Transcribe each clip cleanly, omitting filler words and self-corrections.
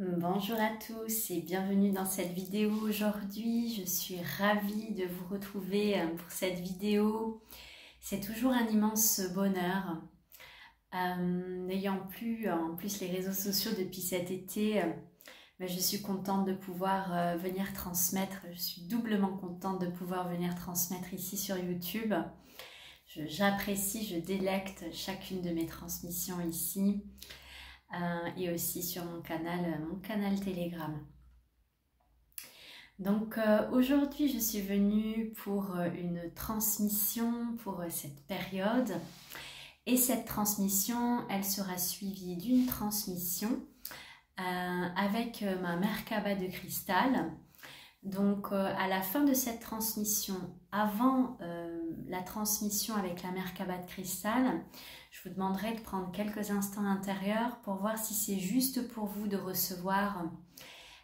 Bonjour à tous et bienvenue dans cette vidéo aujourd'hui. Je suis ravie de vous retrouver pour cette vidéo. C'est toujours un immense bonheur. N'ayant plus en plus les réseaux sociaux depuis cet été, je suis contente de pouvoir venir transmettre. Je suis doublement contente de pouvoir venir transmettre ici sur YouTube. J'apprécie, je délecte chacune de mes transmissions ici. Et aussi sur mon canal Telegram. Donc aujourd'hui je suis venue pour une transmission pour cette période et cette transmission elle sera suivie d'une transmission avec ma Merkaba de cristal. Donc à la fin de cette transmission, avant la transmission avec la Merkaba de cristal, je vous demanderai de prendre quelques instants intérieurs pour voir si c'est juste pour vous de recevoir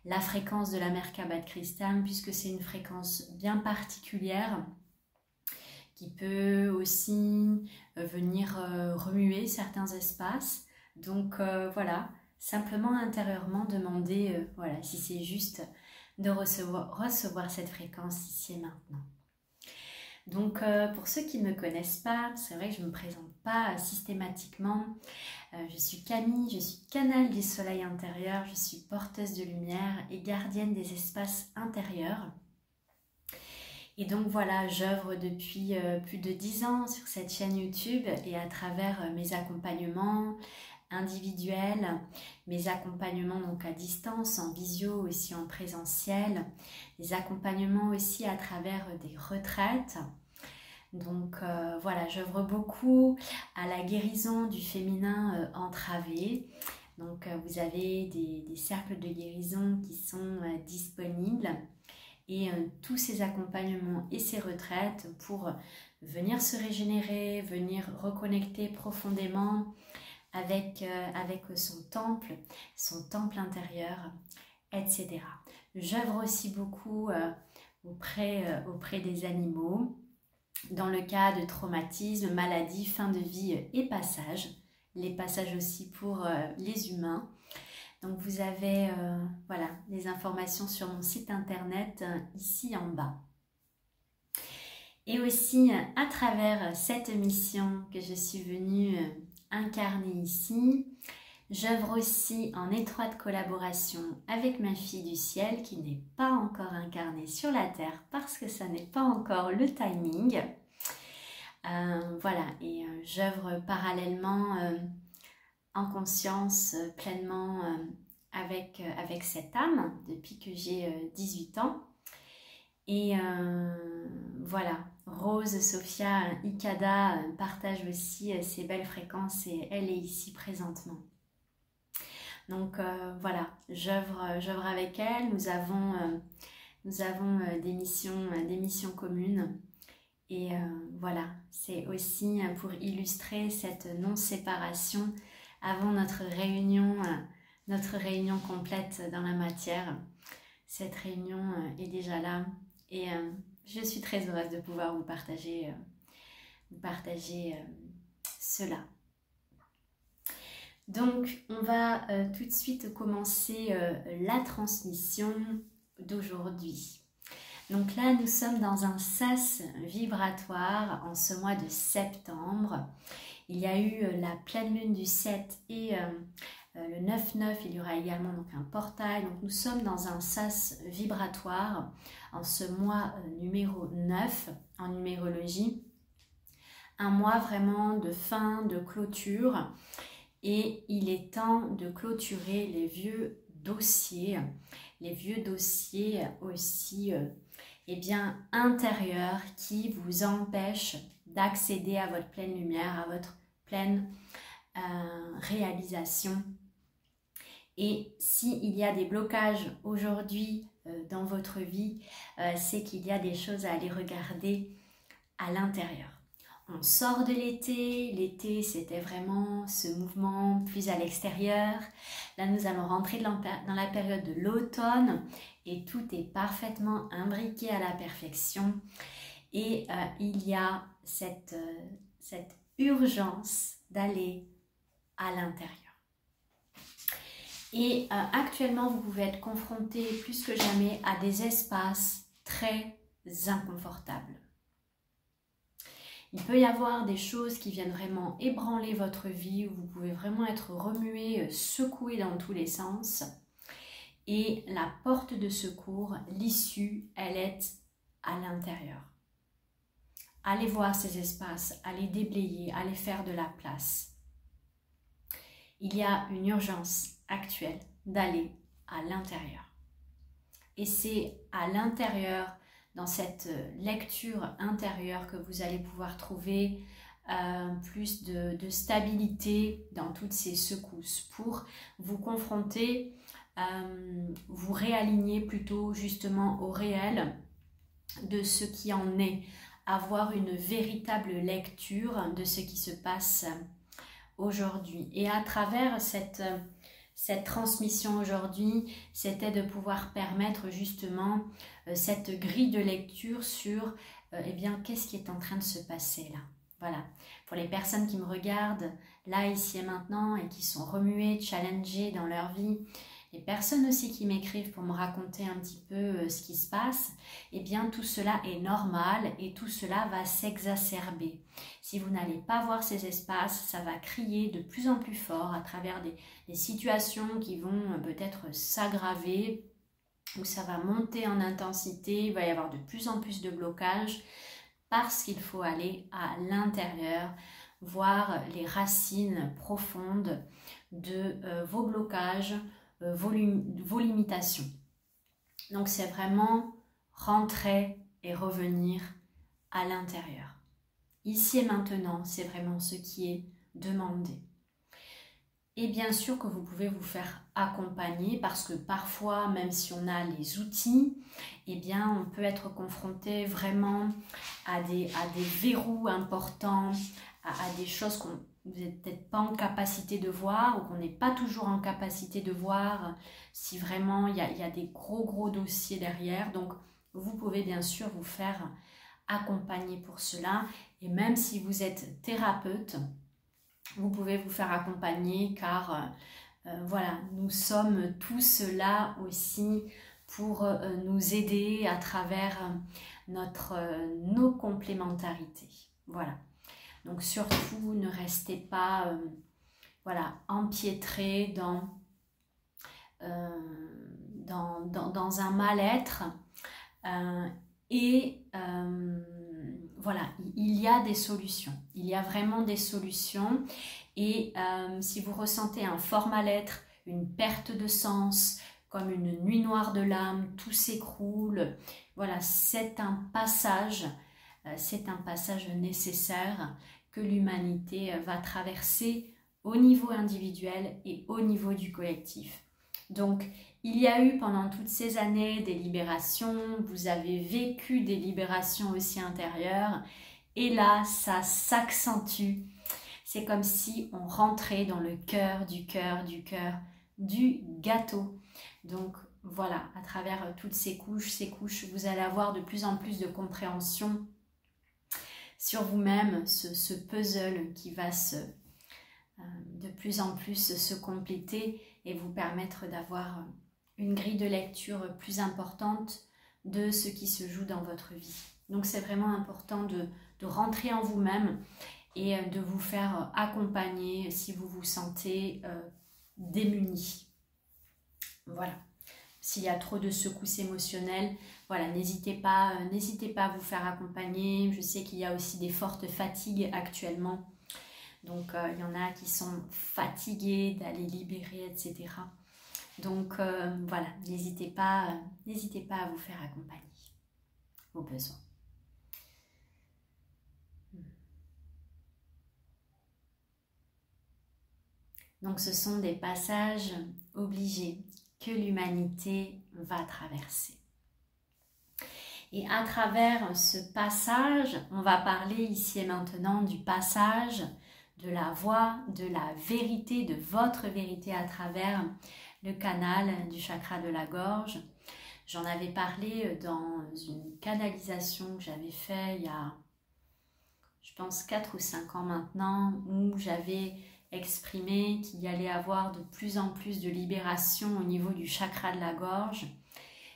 la fréquence de la Merkaba de cristal, puisque c'est une fréquence bien particulière qui peut aussi venir remuer certains espaces. Donc voilà, simplement intérieurement demander voilà, si c'est juste de recevoir cette fréquence ici et maintenant. Donc pour ceux qui ne me connaissent pas, c'est vrai que je ne me présente pas systématiquement. Je suis Camille, je suis canal du soleil intérieur, je suis porteuse de lumière et gardienne des espaces intérieurs. Et donc voilà, j'œuvre depuis plus de 10 ans sur cette chaîne YouTube et à travers mes accompagnements individuels, mes accompagnements donc à distance, en visio, aussi en présentiel, des accompagnements aussi à travers des retraites. Donc voilà, j'œuvre beaucoup à la guérison du féminin entravé. Donc vous avez des cercles de guérison qui sont disponibles et tous ces accompagnements et ces retraites pour venir se régénérer, venir reconnecter profondément avec son temple intérieur, etc. J'œuvre aussi beaucoup auprès des animaux, dans le cas de traumatisme, maladie, fin de vie et passage. Les passages aussi pour les humains. Donc vous avez voilà, les informations sur mon site internet ici en bas. Et aussi à travers cette mission que je suis venue incarner ici, j'œuvre aussi en étroite collaboration avec ma fille du ciel qui n'est pas encore incarnée sur la terre parce que ça n'est pas encore le timing. Voilà, et j'œuvre parallèlement en conscience pleinement avec cette âme depuis que j'ai 18 ans. Et voilà, Rose, Sophia, Ikada partagent aussi ces belles fréquences et elle est ici présentement. Donc voilà, j'œuvre avec elle, nous avons des missions communes. Et voilà, c'est aussi pour illustrer cette non-séparation avant notre réunion complète dans la matière. Cette réunion est déjà là et je suis très heureuse de pouvoir vous partager cela. Donc, on va tout de suite commencer la transmission d'aujourd'hui. Donc là, nous sommes dans un sas vibratoire en ce mois de septembre. Il y a eu la pleine lune du 7 et le 9-9, il y aura également donc un portail. Donc nous sommes dans un sas vibratoire en ce mois numéro 9 en numérologie. Un mois vraiment de fin, de clôture. Et il est temps de clôturer les vieux dossiers aussi intérieurs qui vous empêchent d'accéder à votre pleine lumière, à votre pleine réalisation. Et s'il y a des blocages aujourd'hui dans votre vie, c'est qu'il y a des choses à aller regarder à l'intérieur. On sort de l'été, l'été c'était vraiment ce mouvement plus à l'extérieur. Là nous allons rentrer dans la période de l'automne et tout est parfaitement imbriqué à la perfection. Et il y a cette urgence d'aller à l'intérieur. Et actuellement, vous pouvez être confronté plus que jamais à des espaces très inconfortables. Il peut y avoir des choses qui viennent vraiment ébranler votre vie, où vous pouvez vraiment être remué, secoué dans tous les sens. Et la porte de secours, l'issue, elle est à l'intérieur. Allez voir ces espaces, allez déblayer, allez faire de la place. Il y a une urgence actuelle d'aller à l'intérieur. Et c'est à l'intérieur, dans cette lecture intérieure, que vous allez pouvoir trouver plus de stabilité dans toutes ces secousses pour vous confronter, vous réaligner plutôt justement au réel de ce qui en est, avoir une véritable lecture de ce qui se passe aujourd'hui. Et à travers cette transmission aujourd'hui, c'était de pouvoir permettre justement cette grille de lecture sur eh bien, qu'est-ce qui est en train de se passer là. Voilà, pour les personnes qui me regardent là, ici et maintenant, et qui sont remuées, challengées dans leur vie, les personnes aussi qui m'écrivent pour me raconter un petit peu ce qui se passe, eh bien tout cela est normal et tout cela va s'exacerber. Si vous n'allez pas voir ces espaces, ça va crier de plus en plus fort à travers des situations qui vont peut-être s'aggraver, où ça va monter en intensité, il va y avoir de plus en plus de blocages, parce qu'il faut aller à l'intérieur, voir les racines profondes de vos blocages, vos limitations. Donc c'est vraiment rentrer et revenir à l'intérieur. Ici et maintenant, c'est vraiment ce qui est demandé. Et bien sûr que vous pouvez vous faire accompagner, parce que parfois, même si on a les outils, eh bien on peut être confronté vraiment à des verrous importants, à des choses qu'on vous n'êtes peut-être pas en capacité de voir, ou qu'on n'est pas toujours en capacité de voir si vraiment il y a des gros dossiers derrière. Donc vous pouvez bien sûr vous faire accompagner pour cela, et même si vous êtes thérapeute, vous pouvez vous faire accompagner, car voilà, nous sommes tous là aussi pour nous aider à travers nos complémentarités. Voilà. Donc surtout, ne restez pas voilà, empiétrés dans un mal-être. Voilà, il y a des solutions. Il y a vraiment des solutions. Et si vous ressentez un fort mal-être, une perte de sens, comme une nuit noire de l'âme, tout s'écroule, voilà, c'est un passage nécessaire que l'humanité va traverser au niveau individuel et au niveau du collectif. Donc, il y a eu pendant toutes ces années des libérations, vous avez vécu des libérations aussi intérieures, et là, ça s'accentue. C'est comme si on rentrait dans le cœur du gâteau. Donc, voilà, à travers toutes ces couches, vous allez avoir de plus en plus de compréhension sur vous-même, ce puzzle qui va de plus en plus se compléter et vous permettre d'avoir une grille de lecture plus importante de ce qui se joue dans votre vie. Donc c'est vraiment important de rentrer en vous-même et de vous faire accompagner si vous vous sentez démuni. Voilà. S'il y a trop de secousses émotionnelles, voilà, n'hésitez pas à vous faire accompagner. Je sais qu'il y a aussi des fortes fatigues actuellement. Donc, il y en a qui sont fatigués d'aller libérer, etc. Donc, voilà, n'hésitez pas à vous faire accompagner vos besoins. Donc, ce sont des passages obligés que l'humanité va traverser. Et à travers ce passage, on va parler ici et maintenant du passage de la voix, de la vérité, de votre vérité à travers le canal du chakra de la gorge. J'en avais parlé dans une canalisation que j'avais fait il y a, je pense, 4 ou 5 ans maintenant, où j'avais exprimé qu'il y allait avoir de plus en plus de libération au niveau du chakra de la gorge.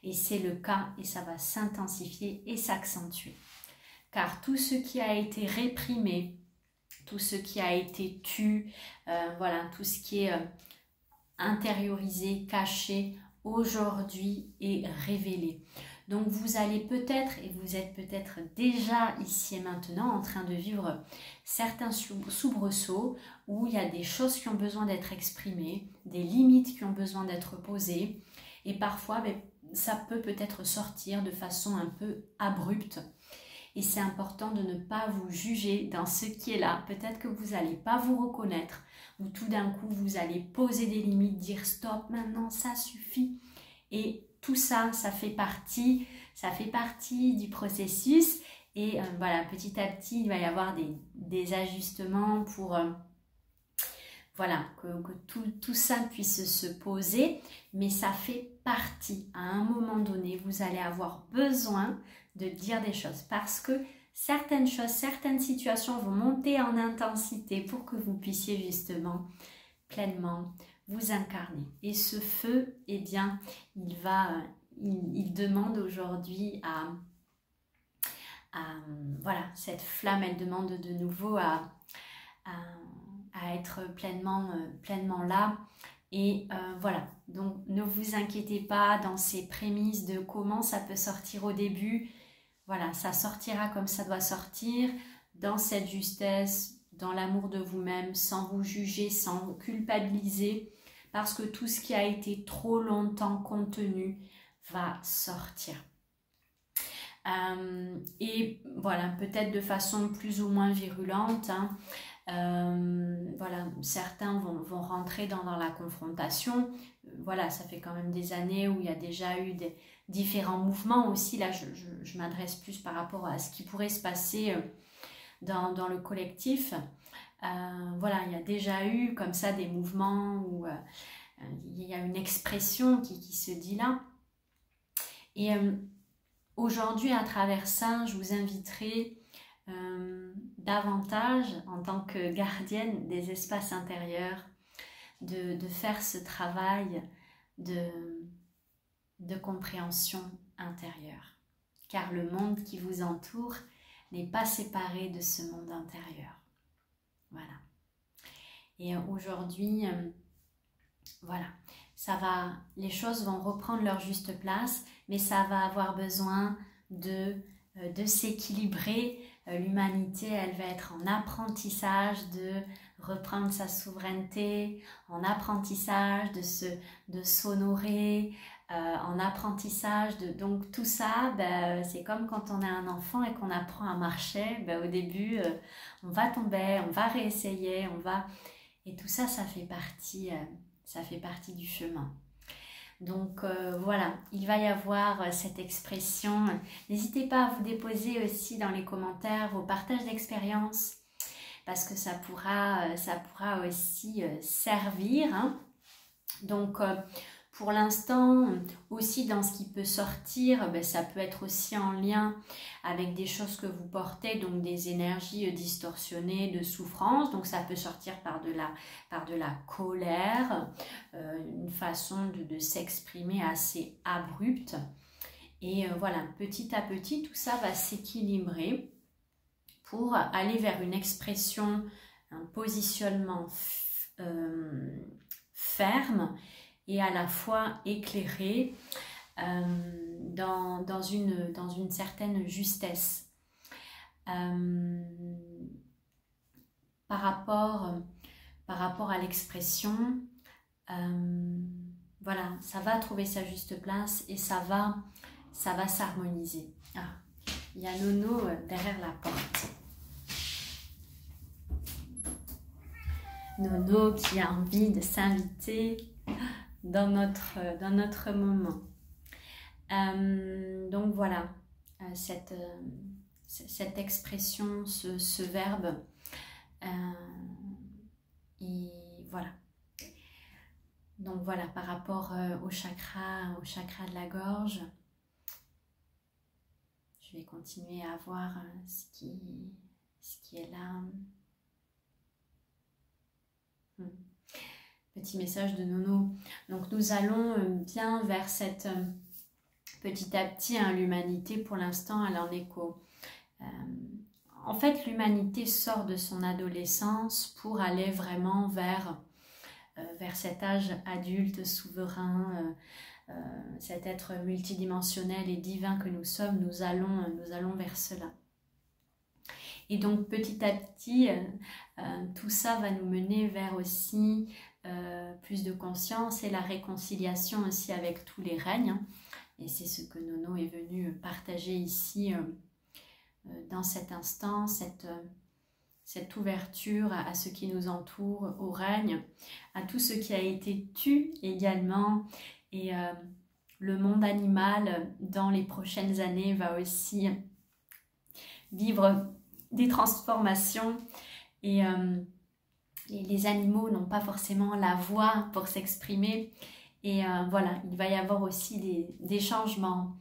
Et c'est le cas et ça va s'intensifier et s'accentuer. Car tout ce qui a été réprimé, tout ce qui a été tu, voilà, tout ce qui est intériorisé, caché, aujourd'hui est révélé. Donc vous allez peut-être, et vous êtes peut-être déjà ici et maintenant en train de vivre certains soubresauts où il y a des choses qui ont besoin d'être exprimées, des limites qui ont besoin d'être posées, et parfois ça peut peut-être sortir de façon un peu abrupte. Et c'est important de ne pas vous juger dans ce qui est là. Peut-être que vous n'allez pas vous reconnaître, ou tout d'un coup vous allez poser des limites, dire stop, maintenant ça suffit. Et tout ça, ça fait partie du processus. Et voilà, petit à petit, il va y avoir des ajustements pour voilà, que tout ça puisse se poser. Mais ça fait partie. À un moment donné, vous allez avoir besoin de dire des choses parce que certaines choses, certaines situations vont monter en intensité pour que vous puissiez justement pleinement vous incarner. Et ce feu, eh bien, il demande aujourd'hui voilà, cette flamme, elle demande de nouveau à être pleinement là. Et voilà, donc ne vous inquiétez pas dans ces prémices de comment ça peut sortir au début. Voilà, ça sortira comme ça doit sortir, dans cette justesse, dans l'amour de vous-même, sans vous juger, sans vous culpabiliser, parce que tout ce qui a été trop longtemps contenu va sortir. Et voilà, peut-être de façon plus ou moins virulente, hein, voilà, certains vont rentrer dans la confrontation. Voilà, ça fait quand même des années où il y a déjà eu différents mouvements aussi. Là, je m'adresse plus par rapport à ce qui pourrait se passer dans le collectif. Voilà, il y a déjà eu comme ça des mouvements où il y a une expression qui se dit là. Et aujourd'hui, à travers ça, je vous inviterai davantage en tant que gardienne des espaces intérieurs de faire ce travail de compréhension intérieure, car le monde qui vous entoure n'est pas séparé de ce monde intérieur. Voilà. Et aujourd'hui, voilà, les choses vont reprendre leur juste place, mais ça va avoir besoin de s'équilibrer. L'humanité, elle va être en apprentissage de reprendre sa souveraineté, en apprentissage de s'honorer, en apprentissage donc tout ça, c'est comme quand on a un enfant et qu'on apprend à marcher. Au début, on va tomber, on va réessayer, et tout ça, ça fait partie du chemin. Donc voilà, il va y avoir cette expression. N'hésitez pas à vous déposer aussi dans les commentaires vos partages d'expériences, parce que ça pourra aussi servir. Hein. Donc pour l'instant, aussi dans ce qui peut sortir, ça peut être aussi en lien avec des choses que vous portez, donc des énergies distorsionnées de souffrance. Donc ça peut sortir par de la colère, une façon de s'exprimer assez abrupte. Et voilà, petit à petit, tout ça va s'équilibrer pour aller vers une expression, un positionnement ferme et à la fois éclairé dans une certaine justesse. Par rapport à l'expression, voilà, ça va trouver sa juste place et ça va s'harmoniser. Ah, il y a Nono derrière la porte. Nono qui a envie de s'inviter dans notre moment. Donc voilà, cette expression, ce verbe, et voilà. Donc voilà, par rapport au chakra de la gorge, je vais continuer à voir ce qui est là. Petit message de Nono. Donc nous allons bien vers cette petit à petit, hein, l'humanité pour l'instant elle en est en fait l'humanité sort de son adolescence pour aller vraiment vers cet âge adulte, souverain, cet être multidimensionnel et divin que nous sommes. Nous allons vers cela. Et donc petit à petit, tout ça va nous mener vers aussi plus de conscience et la réconciliation aussi avec tous les règnes. Hein. Et c'est ce que Nono est venu partager ici dans cet instant, cette ouverture à ce qui nous entoure, au règne, à tout ce qui a été tu également. Et le monde animal, dans les prochaines années, va aussi vivre des transformations. Et les animaux n'ont pas forcément la voix pour s'exprimer. Et voilà, il va y avoir aussi des changements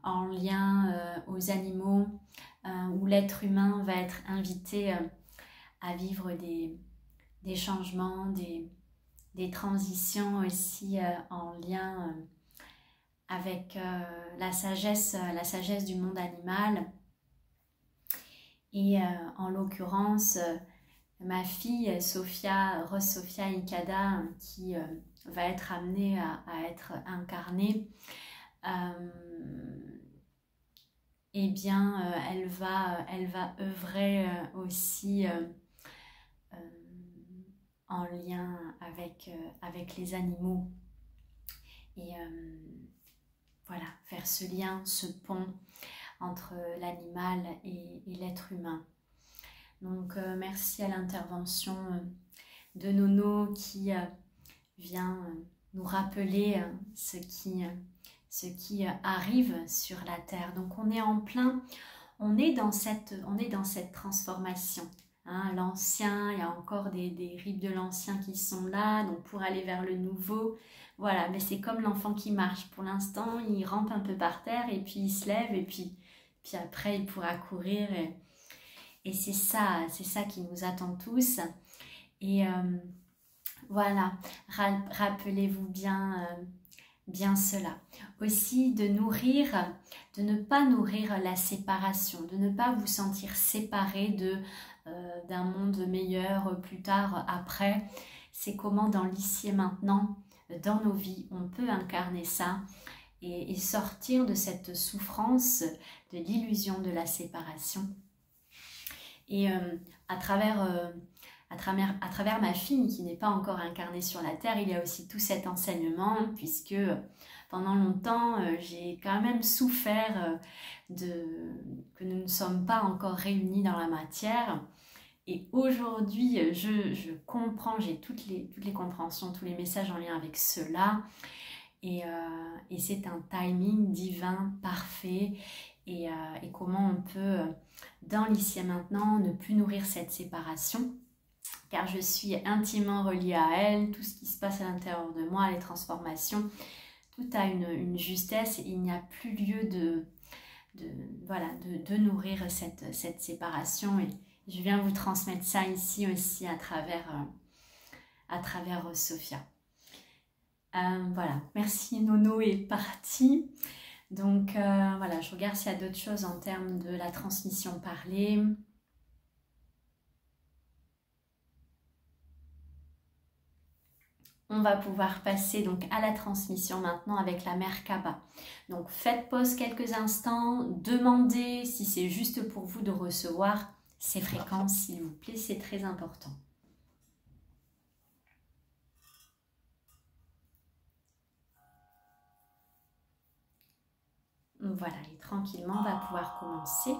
en lien aux animaux, où l'être humain va être invité à vivre des changements, des transitions aussi en lien avec la sagesse du monde animal. Et en l'occurrence, ma fille Sophia, Rose Sophia Ikada, qui va être amenée à être incarnée, eh bien, elle va œuvrer aussi en lien avec les animaux. Et voilà, faire ce lien, ce pont entre l'animal et l'être humain. Donc, merci à l'intervention de Nono qui vient nous rappeler ce qui arrive sur la Terre. Donc, on est dans cette transformation. Hein, l'ancien, il y a encore des rides de l'ancien qui sont là, donc pour aller vers le nouveau. Voilà, mais c'est comme l'enfant qui marche. Pour l'instant, il rampe un peu par terre et puis il se lève et puis après, il pourra courir. Et c'est ça qui nous attend tous. Et voilà, rappelez-vous bien cela. Aussi de ne pas nourrir la séparation, de ne pas vous sentir séparé d'un monde meilleur plus tard, après. C'est comment dans l'ici et maintenant, dans nos vies, on peut incarner ça et sortir de cette souffrance, de l'illusion de la séparation. Et à travers ma fille qui n'est pas encore incarnée sur la terre, il y a aussi tout cet enseignement, puisque pendant longtemps j'ai quand même souffert que nous ne sommes pas encore réunis dans la matière. Et aujourd'hui je comprends, j'ai toutes les compréhensions, tous les messages en lien avec cela. Et c'est un timing divin parfait. Et comment on peut, dans l'ici et maintenant, ne plus nourrir cette séparation, car je suis intimement reliée à elle, tout ce qui se passe à l'intérieur de moi, les transformations, tout a une justesse, et il n'y a plus lieu de nourrir cette séparation. Et je viens vous transmettre ça ici aussi à travers Sophia. Voilà, merci. Nono est parti. Donc voilà, je regarde s'il y a d'autres choses en termes de la transmission parlée. On va pouvoir passer donc à la transmission maintenant avec la mère Kaba. Donc faites pause quelques instants, demandez si c'est juste pour vous de recevoir ces fréquences, s'il vous plaît, c'est très important. Voilà, et tranquillement, on va pouvoir commencer.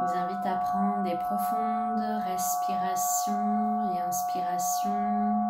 Je vous invite à prendre des profondes respirations et inspirations.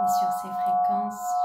Et sur ces fréquences,